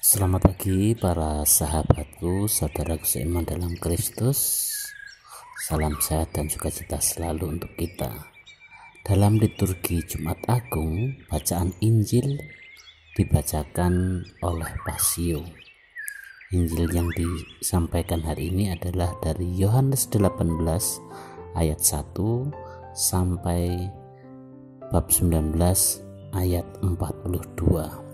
Selamat pagi para sahabatku, saudaraku seiman dalam Kristus. Salam sehat dan sukacita selalu untuk kita. Dalam liturgi Jumat Agung, bacaan Injil dibacakan oleh Pasio. Injil yang disampaikan hari ini adalah dari Yohanes 18 ayat 1 sampai bab 19 ayat 42.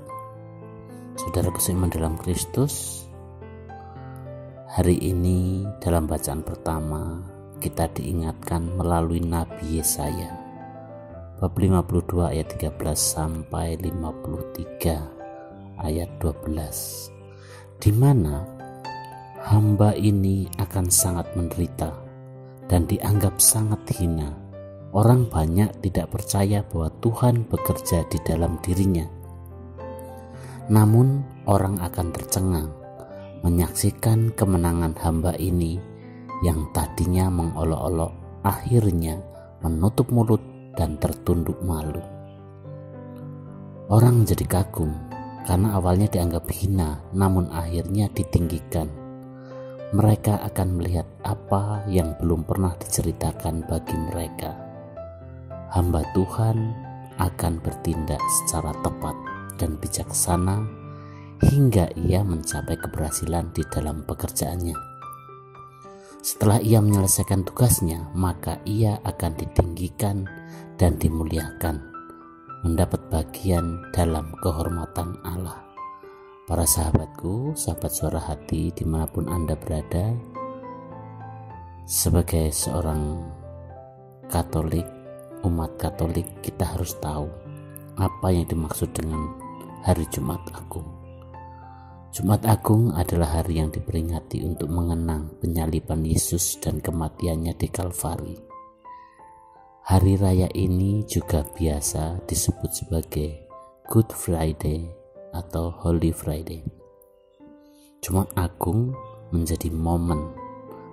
Saudaraku seiman dalam Kristus, hari ini dalam bacaan pertama kita diingatkan melalui Nabi Yesaya bab 52 ayat 13 sampai 53 ayat 12, di mana hamba ini akan sangat menderita dan dianggap sangat hina. Orang banyak tidak percaya bahwa Tuhan bekerja di dalam dirinya. Namun orang akan tercengang menyaksikan kemenangan hamba ini yang tadinya mengolok-olok, akhirnya menutup mulut dan tertunduk malu. Orang jadi kagum karena awalnya dianggap hina, namun akhirnya ditinggikan. Mereka akan melihat apa yang belum pernah diceritakan bagi mereka. Hamba Tuhan akan bertindak secara tepat dan bijaksana hingga ia mencapai keberhasilan di dalam pekerjaannya. Setelah ia menyelesaikan tugasnya, maka ia akan ditinggikan dan dimuliakan, mendapat bagian dalam kehormatan Allah. Para sahabatku, sahabat suara hati dimanapun Anda berada, sebagai seorang Katolik, umat Katolik, kita harus tahu apa yang dimaksud dengan Hari Jumat Agung. Jumat Agung adalah hari yang diperingati untuk mengenang penyaliban Yesus dan kematiannya di Kalvari. Hari raya ini juga biasa disebut sebagai Good Friday atau Holy Friday. Jumat Agung menjadi momen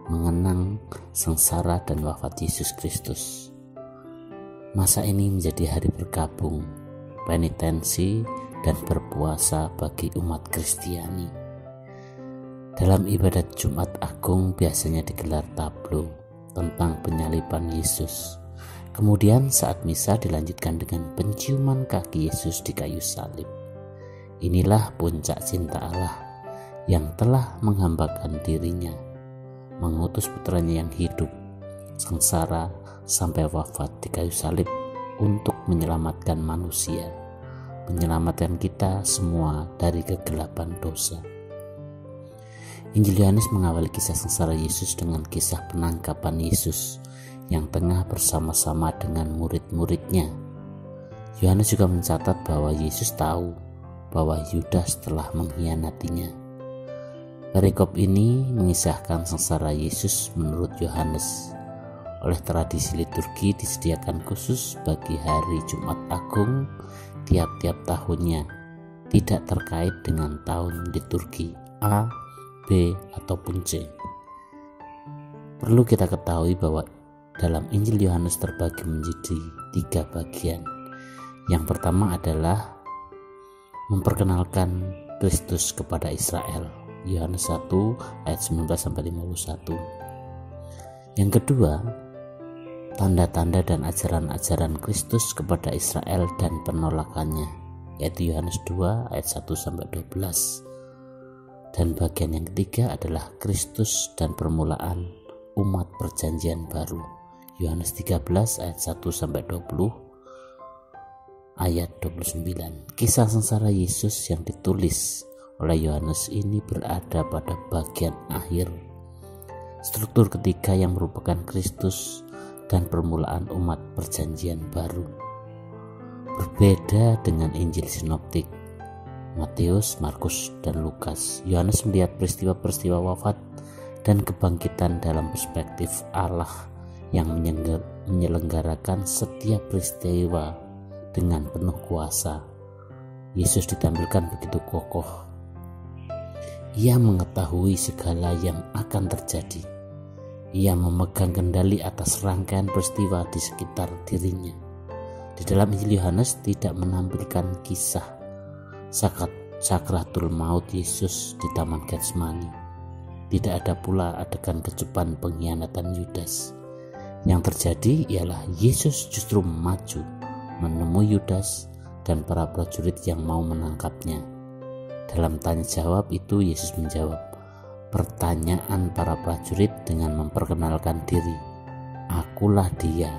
mengenang sengsara dan wafat Yesus Kristus. Masa ini menjadi hari berkabung, penitensi, dan berpuasa bagi umat Kristiani. Dalam ibadat Jumat Agung biasanya digelar tablo tentang penyaliban Yesus. Kemudian saat misa dilanjutkan dengan penciuman kaki Yesus di kayu salib. Inilah puncak cinta Allah yang telah menghambakan dirinya, mengutus putranya yang hidup, sengsara sampai wafat di kayu salib untuk menyelamatkan manusia, menyelamatkan kita semua dari kegelapan dosa. Injil Yohanes mengawali kisah sengsara Yesus dengan kisah penangkapan Yesus yang tengah bersama-sama dengan murid-muridnya. Yohanes juga mencatat bahwa Yesus tahu bahwa Yudas telah mengkhianatinya. Perikop ini mengisahkan sengsara Yesus menurut Yohanes. Oleh tradisi liturgi disediakan khusus bagi hari Jumat Agung tiap-tiap tahunnya, tidak terkait dengan tahun liturgi A, B, ataupun C. Perlu kita ketahui bahwa dalam Injil Yohanes terbagi menjadi 3 bagian. Yang pertama adalah memperkenalkan Kristus kepada Israel, Yohanes 1 ayat 19-51. Yang kedua, tanda-tanda dan ajaran-ajaran Kristus kepada Israel dan penolakannya, yaitu Yohanes 2 ayat 1-12. Dan bagian yang ketiga adalah Kristus dan permulaan umat perjanjian baru, Yohanes 13 ayat 1-20 ayat 29. Kisah sengsara Yesus yang ditulis oleh Yohanes ini berada pada bagian akhir. Struktur ketiga yang merupakan Kristus dan permulaan umat perjanjian baru. Berbeda dengan Injil sinoptik Matius, Markus, dan Lukas, Yohanes melihat peristiwa-peristiwa wafat dan kebangkitan dalam perspektif Allah yang menyelenggarakan setiap peristiwa dengan penuh kuasa. Yesus ditampilkan begitu kokoh. Ia mengetahui segala yang akan terjadi. Ia memegang kendali atas rangkaian peristiwa di sekitar dirinya. Di dalam Injil Yohanes tidak menampilkan kisah sakratul maut Yesus di Taman Getsemani. Tidak ada pula adegan kecupan pengkhianatan Yudas. Yang terjadi ialah Yesus justru maju menemui Yudas dan para prajurit yang mau menangkapnya. Dalam tanya jawab itu Yesus menjawab pertanyaan para prajurit dengan memperkenalkan diri, "Akulah dia."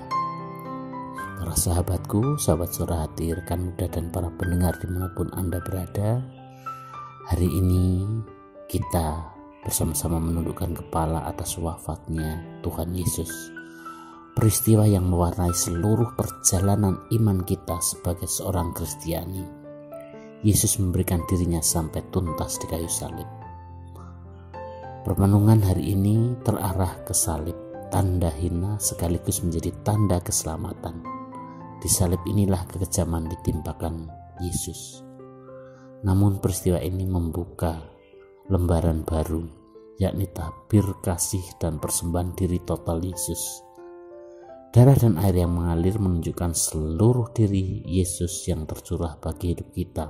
Para sahabatku, sahabat Suara Hati, rekan muda dan para pendengar dimanapun Anda berada, hari ini kita bersama-sama menundukkan kepala atas wafatnya Tuhan Yesus. Peristiwa yang mewarnai seluruh perjalanan iman kita sebagai seorang Kristiani. Yesus memberikan dirinya sampai tuntas di kayu salib. Permenungan hari ini terarah ke salib, tanda hina sekaligus menjadi tanda keselamatan. Di salib inilah kekejaman ditimpakan Yesus. Namun peristiwa ini membuka lembaran baru, yakni tabir kasih dan persembahan diri total Yesus. Darah dan air yang mengalir menunjukkan seluruh diri Yesus yang tercurah bagi hidup kita.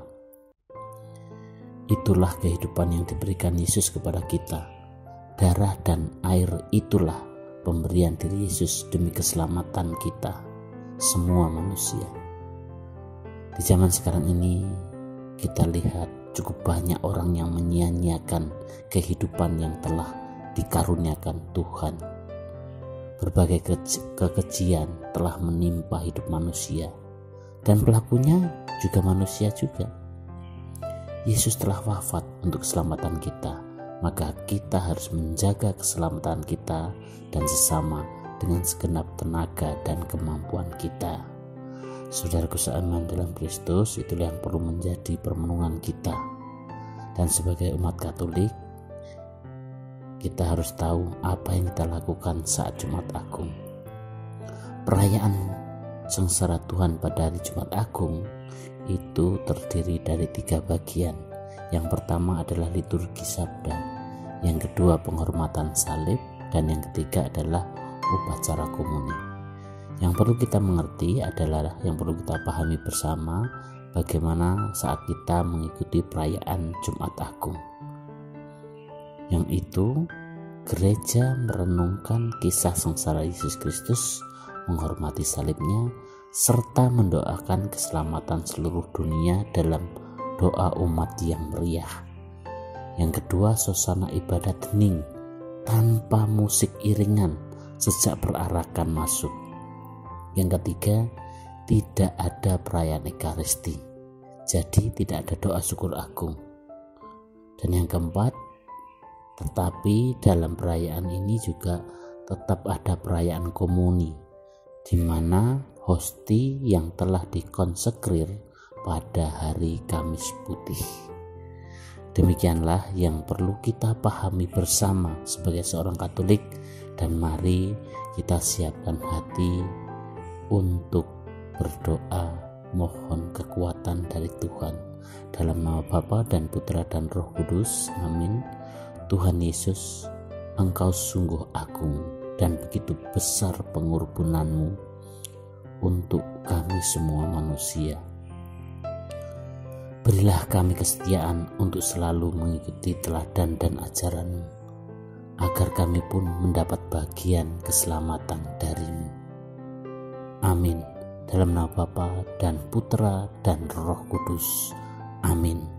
Itulah kehidupan yang diberikan Yesus kepada kita. Darah dan air itulah pemberian diri Yesus demi keselamatan kita, semua manusia. Di zaman sekarang ini kita lihat cukup banyak orang yang menyia-nyiakan kehidupan yang telah dikaruniakan Tuhan. Berbagai kekejian telah menimpa hidup manusia, dan pelakunya juga manusia juga. Yesus telah wafat untuk keselamatan kita, maka kita harus menjaga keselamatan kita dan sesama dengan segenap tenaga dan kemampuan kita. Saudaraku seiman dalam Kristus, itulah yang perlu menjadi permenungan kita. Dan sebagai umat Katolik, kita harus tahu apa yang kita lakukan saat Jumat Agung. Perayaan sengsara Tuhan pada hari Jumat Agung itu terdiri dari 3 bagian. Yang pertama adalah liturgi sabda, yang kedua penghormatan salib, dan yang ketiga adalah upacara komuni. Yang perlu kita mengerti adalah, yang perlu kita pahami bersama, bagaimana saat kita mengikuti perayaan Jumat Agung. Yang itu, gereja merenungkan kisah sengsara Yesus Kristus, menghormati salibnya, serta mendoakan keselamatan seluruh dunia dalam doa umat yang meriah. Yang kedua, suasana ibadat hening tanpa musik iringan sejak perarakan masuk. Yang ketiga, tidak ada perayaan Ekaristi, jadi tidak ada doa syukur agung. Dan yang keempat, tetapi dalam perayaan ini juga tetap ada perayaan komuni, di mana hosti yang telah dikonsekrir pada hari Kamis Putih. Demikianlah yang perlu kita pahami bersama sebagai seorang Katolik, dan mari kita siapkan hati untuk berdoa mohon kekuatan dari Tuhan. Dalam nama Bapa dan Putra dan Roh Kudus, amin. Tuhan Yesus, Engkau sungguh agung dan begitu besar pengorbanan-Mu untuk kami semua manusia. Berilah kami kesetiaan untuk selalu mengikuti teladan dan ajaran-Mu, agar kami pun mendapat bagian keselamatan dari-Mu. Amin. Dalam nama Bapa dan Putra dan Roh Kudus. Amin.